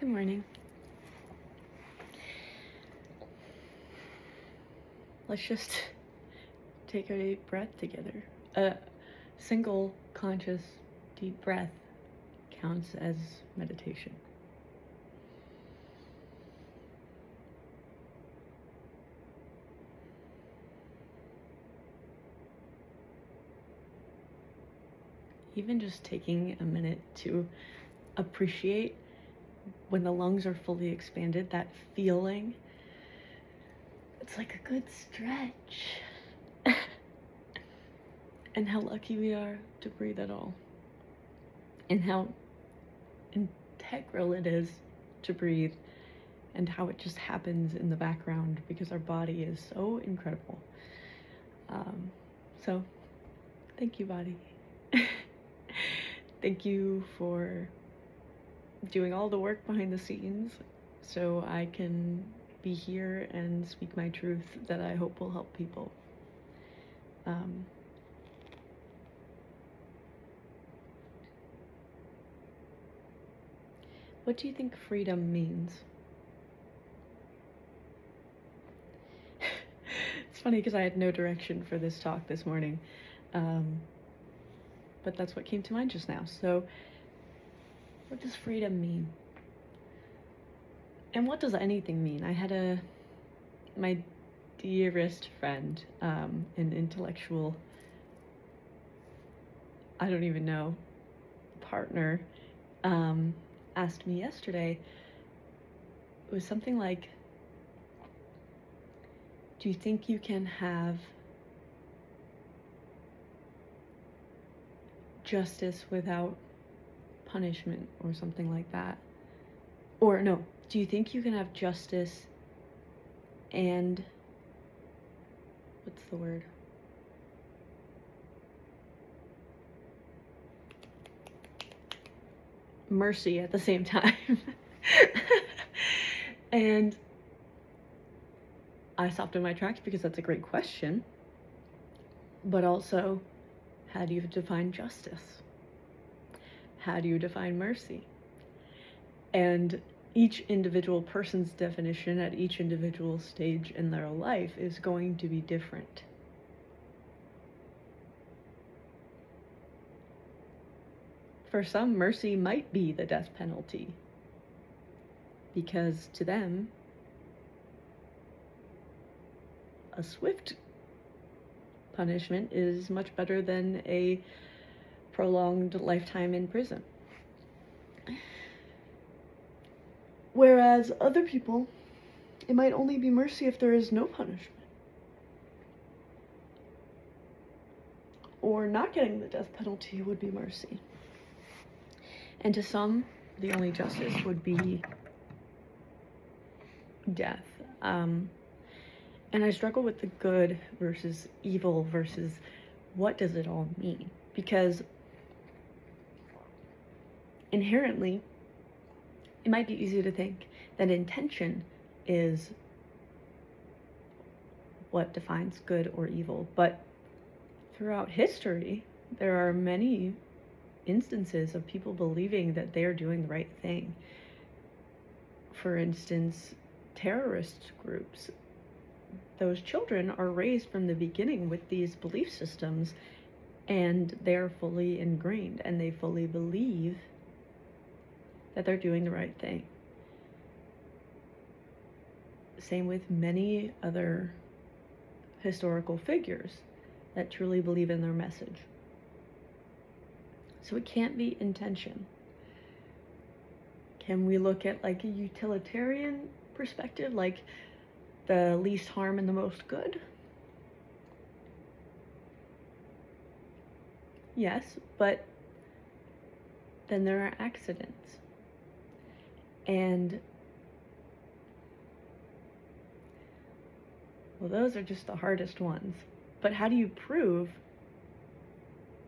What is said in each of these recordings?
Good morning. Let's just take a deep breath together. A single conscious deep breath counts as meditation. Even just taking a minute to appreciate when the lungs are fully expanded, that feeling, it's like a good stretch. And how lucky we are to breathe at all. And how integral it is to breathe, and how it just happens in the background because our body is so incredible. So thank you, body. Thank you for doing all the work behind the scenes so I can be here and speak my truth that I hope will help people. What do you think freedom means? It's funny because I had no direction for this talk this morning, but that's what came to mind just now. So what does freedom mean? And what does anything mean? I had my dearest friend, an intellectual, I don't even know, partner, asked me yesterday. It was something like, do you think you can have justice without punishment, or something like that? Or no, do you think you can have justice and, what's the word? Mercy at the same time? And I stopped in my tracks because that's a great question. But also, how do you define justice? How do you define mercy? And each individual person's definition at each individual stage in their life is going to be different. For some, mercy might be the death penalty, because to them, a swift punishment is much better than a prolonged lifetime in prison. Whereas other people, it might only be mercy if there is no punishment. Or not getting the death penalty would be mercy. And to some, the only justice would be death. And I struggle with the good versus evil versus what does it all mean? Because inherently, it might be easy to think that intention is what defines good or evil. But throughout history, there are many instances of people believing that they are doing the right thing. For instance, terrorist groups. Those children are raised from the beginning with these belief systems, and they're fully ingrained, and they fully believe that they're doing the right thing. Same with many other historical figures that truly believe in their message. So it can't be intention. Can we look at like a utilitarian perspective, like the least harm and the most good? Yes, but then there are accidents. And, well, those are just the hardest ones. But how do you prove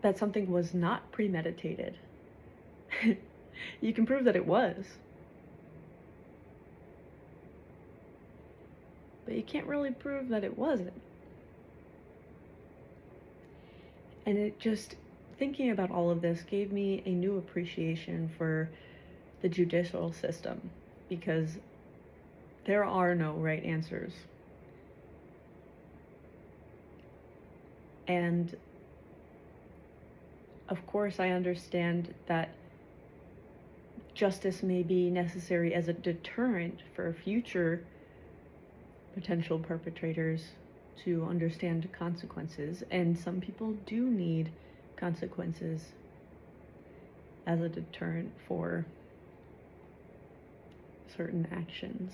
that something was not premeditated? You can prove that it was. But you can't really prove that it wasn't. And it just, thinking about all of this gave me a new appreciation for the judicial system because there are no right answers. And of course, I understand that justice may be necessary as a deterrent for future potential perpetrators to understand consequences, and some people do need consequences as a deterrent for certain actions.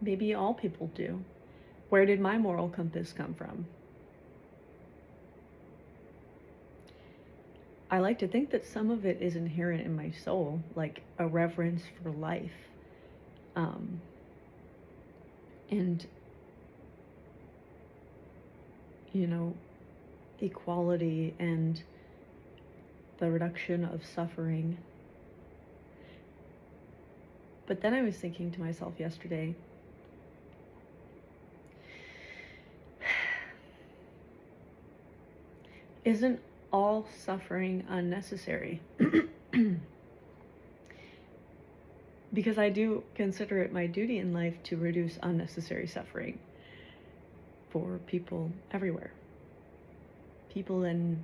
Maybe all people do. Where did my moral compass come from? I like to think that some of it is inherent in my soul, like a reverence for life. And, equality and the reduction of suffering. But then I was thinking to myself yesterday, isn't all suffering unnecessary? Because I do consider it my duty in life to reduce unnecessary suffering for people everywhere. People and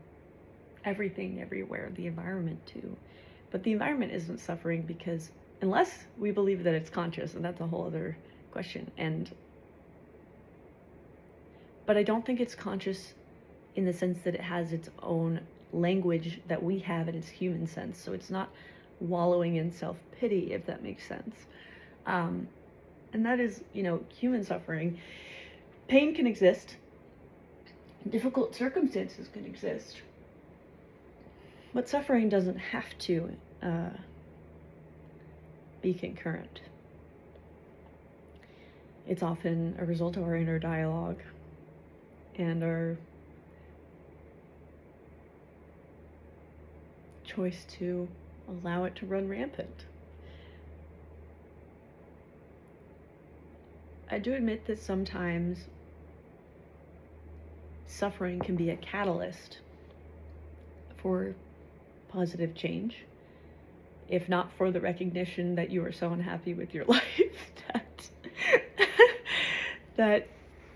everything everywhere, the environment too. But the environment isn't suffering because, unless we believe that it's conscious, and that's a whole other question. But I don't think it's conscious in the sense that it has its own language that we have in its human sense. So it's not wallowing in self-pity, if that makes sense. And that is, human suffering. Pain can exist. Difficult circumstances can exist. But suffering doesn't have to be concurrent. It's often a result of our inner dialogue and our choice to allow it to run rampant. I do admit that sometimes suffering can be a catalyst for positive change, if not for the recognition that you are so unhappy with your life that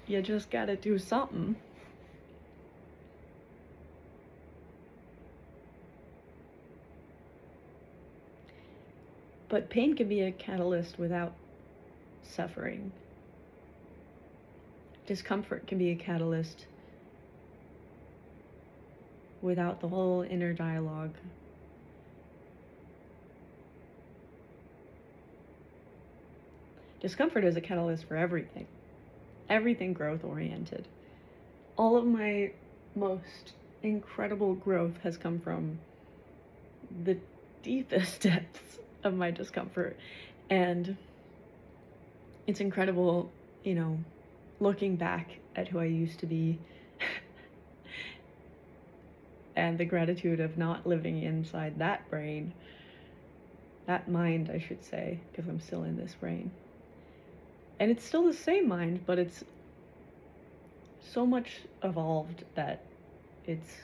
you just gotta do something. But pain can be a catalyst without suffering. Discomfort can be a catalyst without the whole inner dialogue. Discomfort is a catalyst for everything. Everything growth-oriented. All of my most incredible growth has come from the deepest depths of my discomfort. And it's incredible, looking back at who I used to be and the gratitude of not living inside that brain, that mind, I should say, because I'm still in this brain. And it's still the same mind, but it's so much evolved that it's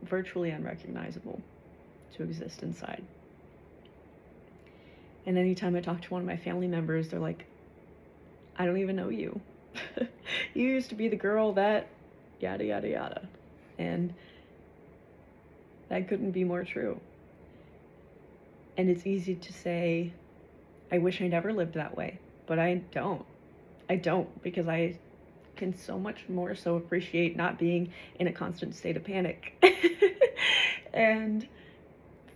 virtually unrecognizable to exist inside. And anytime I talk to one of my family members, they're like, I don't even know you. You used to be the girl that yada, yada, yada. And that couldn't be more true. And it's easy to say, I wish I never lived that way. But I don't. Because I can so much more so appreciate not being in a constant state of panic and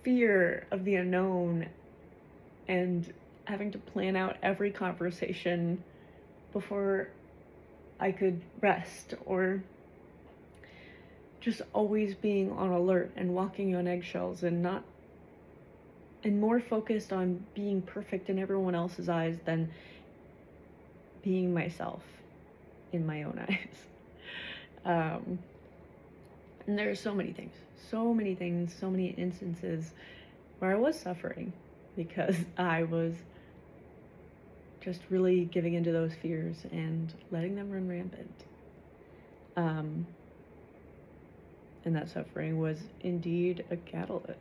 fear of the unknown and having to plan out every conversation before I could rest, or just always being on alert and walking on eggshells and more focused on being perfect in everyone else's eyes than being myself in my own eyes. And there are so many things, so many instances where I was suffering because I was just really giving into those fears and letting them run rampant. and that suffering was indeed a catalyst.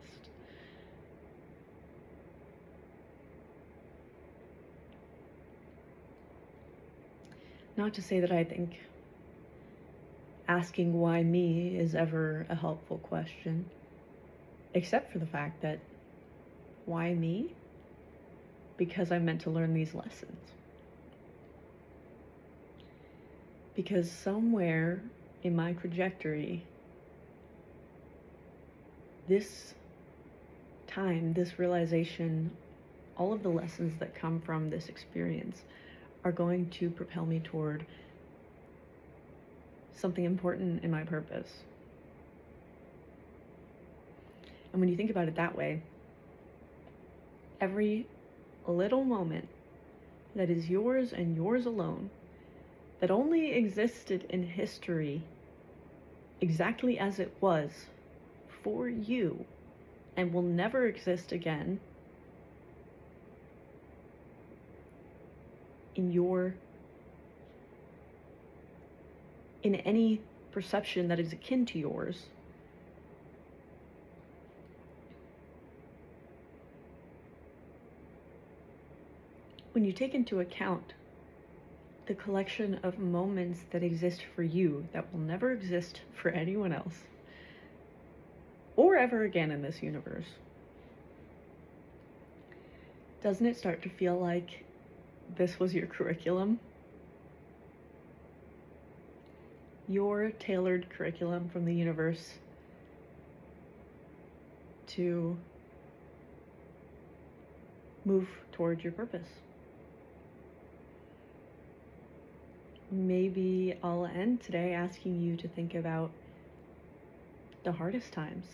Not to say that I think asking why me is ever a helpful question, except for the fact that why me? Because I'm meant to learn these lessons. Because somewhere in my trajectory, this time, this realization, all of the lessons that come from this experience are going to propel me toward something important in my purpose. And when you think about it that way, every little moment that is yours and yours alone, that only existed in history exactly as it was for you and will never exist again in any perception that is akin to yours, when you take into account the collection of moments that exist for you that will never exist for anyone else or ever again in this universe, doesn't it start to feel like this was your curriculum? Your tailored curriculum from the universe to move towards your purpose. Maybe I'll end today asking you to think about the hardest times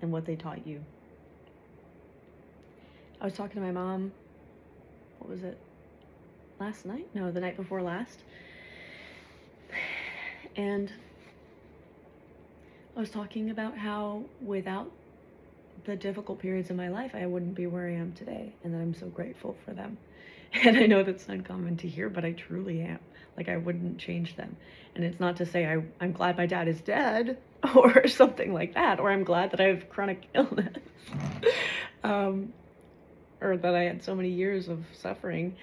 and what they taught you. I was talking to my mom, what was it, last night? No, the night before last. And I was talking about how without the difficult periods in my life, I wouldn't be where I am today, and that I'm so grateful for them. And I know that's uncommon to hear, but I truly am. Like, I wouldn't change them. And it's not to say I'm glad my dad is dead or something like that, or I'm glad that I have chronic illness, or that I had so many years of suffering,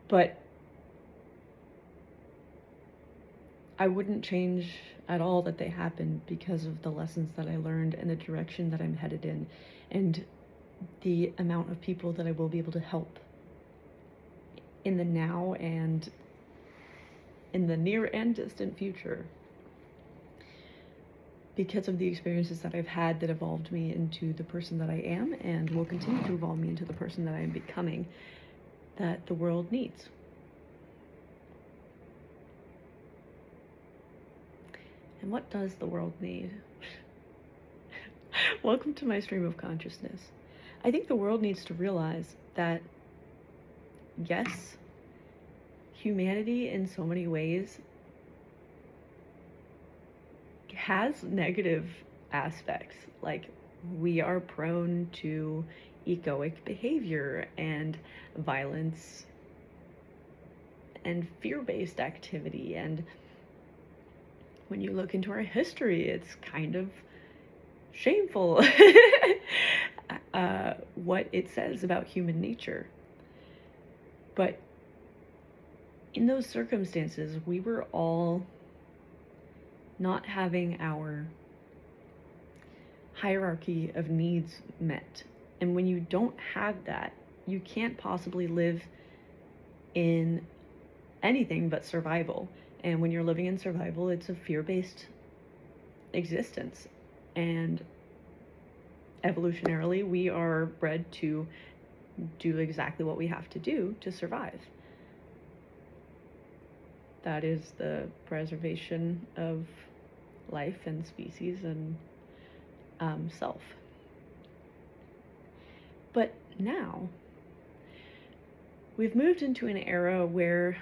but I wouldn't change at all that they happened because of the lessons that I learned and the direction that I'm headed in and the amount of people that I will be able to help in the now and in the near and distant future because of the experiences that I've had that evolved me into the person that I am and will continue to evolve me into the person that I am becoming that the world needs. And what does the world need? Welcome to my stream of consciousness. I think the world needs to realize that, yes, humanity in so many ways has negative aspects. Like, we are prone to egoic behavior and violence and fear-based activity, and when you look into our history, it's kind of shameful what it says about human nature. But in those circumstances, we were all not having our hierarchy of needs met. And when you don't have that, you can't possibly live in anything but survival. And when you're living in survival, it's a fear-based existence. And evolutionarily, we are bred to do exactly what we have to do to survive. That is the preservation of life and species and self. But now, we've moved into an era where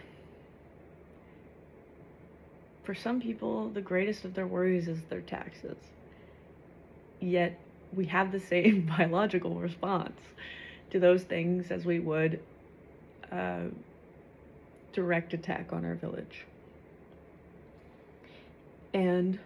for some people, the greatest of their worries is their taxes. Yet, we have the same biological response to those things as we would direct attack on our village. And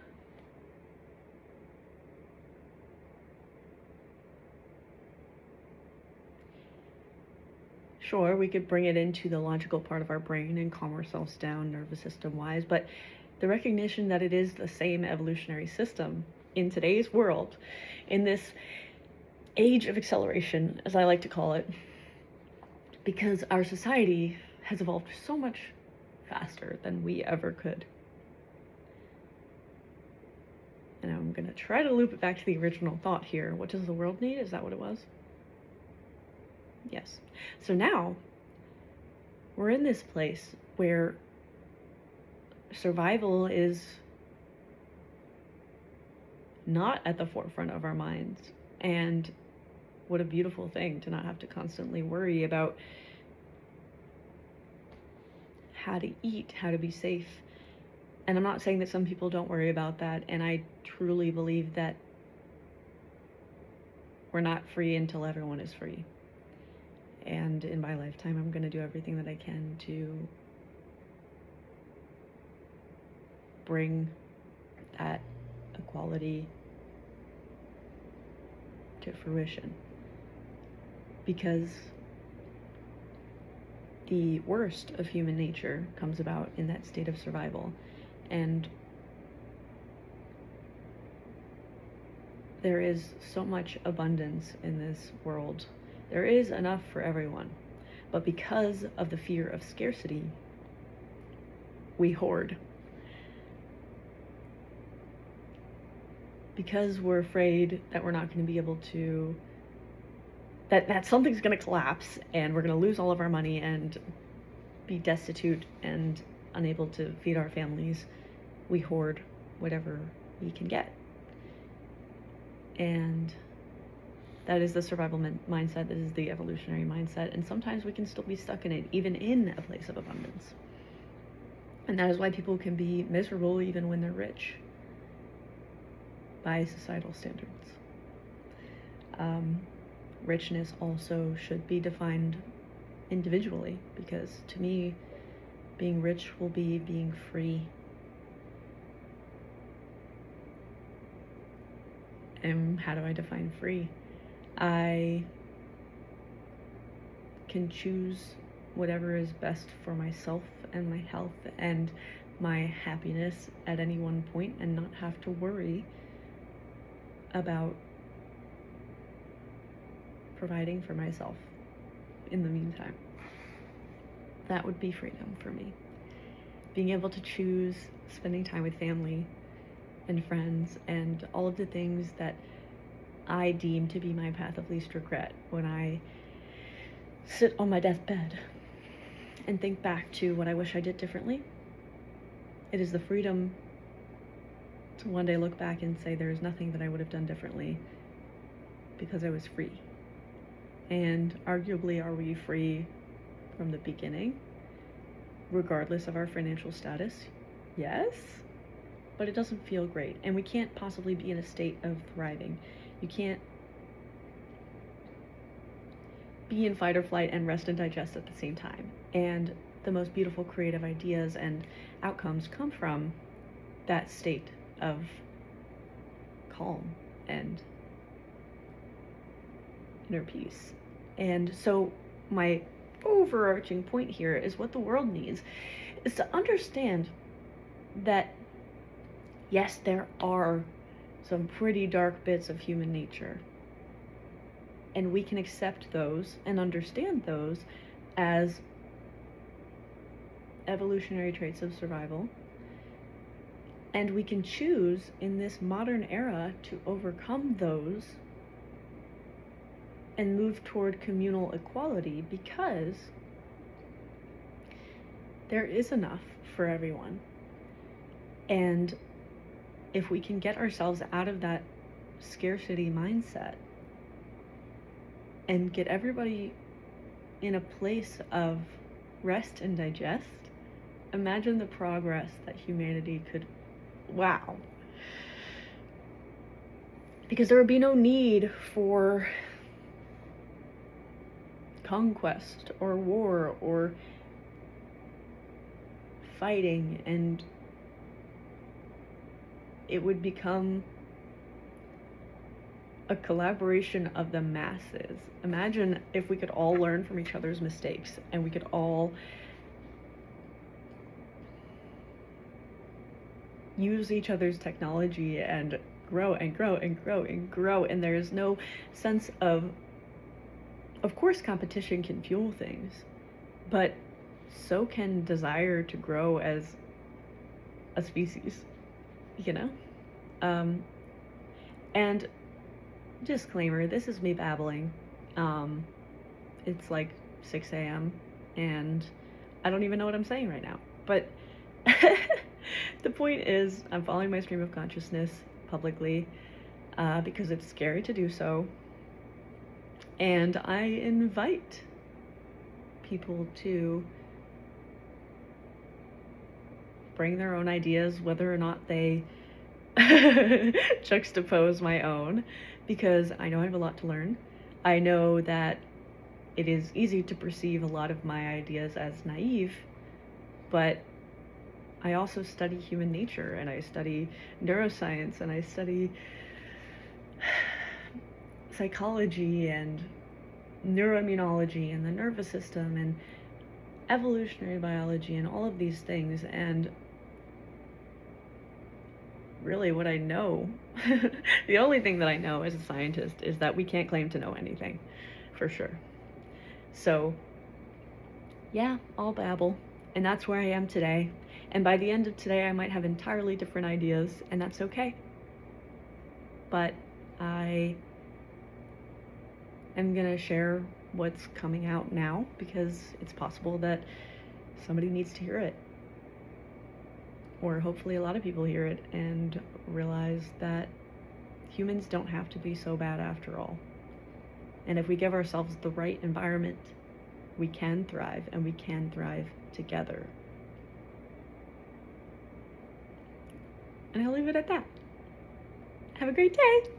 Sure, we could bring it into the logical part of our brain and calm ourselves down nervous system wise, but the recognition that it is the same evolutionary system in today's world, in this age of acceleration, as I like to call it, because our society has evolved so much faster than we ever could. And I'm going to try to loop it back to the original thought here. What does the world need? Is that what it was? Yes. So now we're in this place where survival is not at the forefront of our minds. And what a beautiful thing to not have to constantly worry about how to eat, how to be safe. And I'm not saying that some people don't worry about that. And I truly believe that we're not free until everyone is free. And in my lifetime, I'm going to do everything that I can to bring that equality to fruition. Because the worst of human nature comes about in that state of survival. And there is so much abundance in this world. There is enough for everyone. But because of the fear of scarcity, we hoard. Because we're afraid that we're not going to be able to, that something's going to collapse and we're going to lose all of our money and be destitute and unable to feed our families, we hoard whatever we can get. And that is the survival mindset. That is the evolutionary mindset. And sometimes we can still be stuck in it, even in a place of abundance. And that is why people can be miserable even when they're rich, by societal standards. Richness also should be defined individually, because to me, being rich will be being free. And how do I define free? I can choose whatever is best for myself and my health and my happiness at any one point, and not have to worry about providing for myself in the meantime. That would be freedom for me. Being able to choose spending time with family and friends and all of the things that I deem to be my path of least regret when I sit on my deathbed and think back to what I wish I did differently. It is the freedom to one day look back and say there is nothing that I would have done differently because I was free. And arguably, are we free from the beginning, regardless of our financial status? Yes, but it doesn't feel great. And we can't possibly be in a state of thriving. You can't be in fight or flight and rest and digest at the same time. And the most beautiful creative ideas and outcomes come from that state of calm and inner peace. And so my overarching point here is what the world needs is to understand that yes, there are some pretty dark bits of human nature, and we can accept those and understand those as evolutionary traits of survival. And we can choose in this modern era to overcome those and move toward communal equality, because there is enough for everyone. And if we can get ourselves out of that scarcity mindset and get everybody in a place of rest and digest, imagine the progress that humanity could, wow. Because there would be no need for conquest or war or fighting, and it would become a collaboration of the masses. Imagine if we could all learn from each other's mistakes and we could all use each other's technology and grow and grow and grow and grow. And there's no sense of course, competition can fuel things, but so can desire to grow as a species, you know? And disclaimer, this is me babbling. It's like 6 a.m. and I don't even know what I'm saying right now. But the point is, I'm following my stream of consciousness publicly because it's scary to do so. And I invite people to bring their own ideas, whether or not they juxtapose my own, because I know I have a lot to learn. I know that it is easy to perceive a lot of my ideas as naive, but I also study human nature, and I study neuroscience, and I study psychology and neuroimmunology and the nervous system and evolutionary biology and all of these things. And really what I know, the only thing that I know as a scientist is that we can't claim to know anything for sure. So yeah, I'll babble, and that's where I am today. And by the end of today, I might have entirely different ideas, and that's okay. But I am gonna share what's coming out now because it's possible that somebody needs to hear it. Or hopefully a lot of people hear it and realize that humans don't have to be so bad after all. And if we give ourselves the right environment, we can thrive, and we can thrive together. And I'll leave it at that. Have a great day.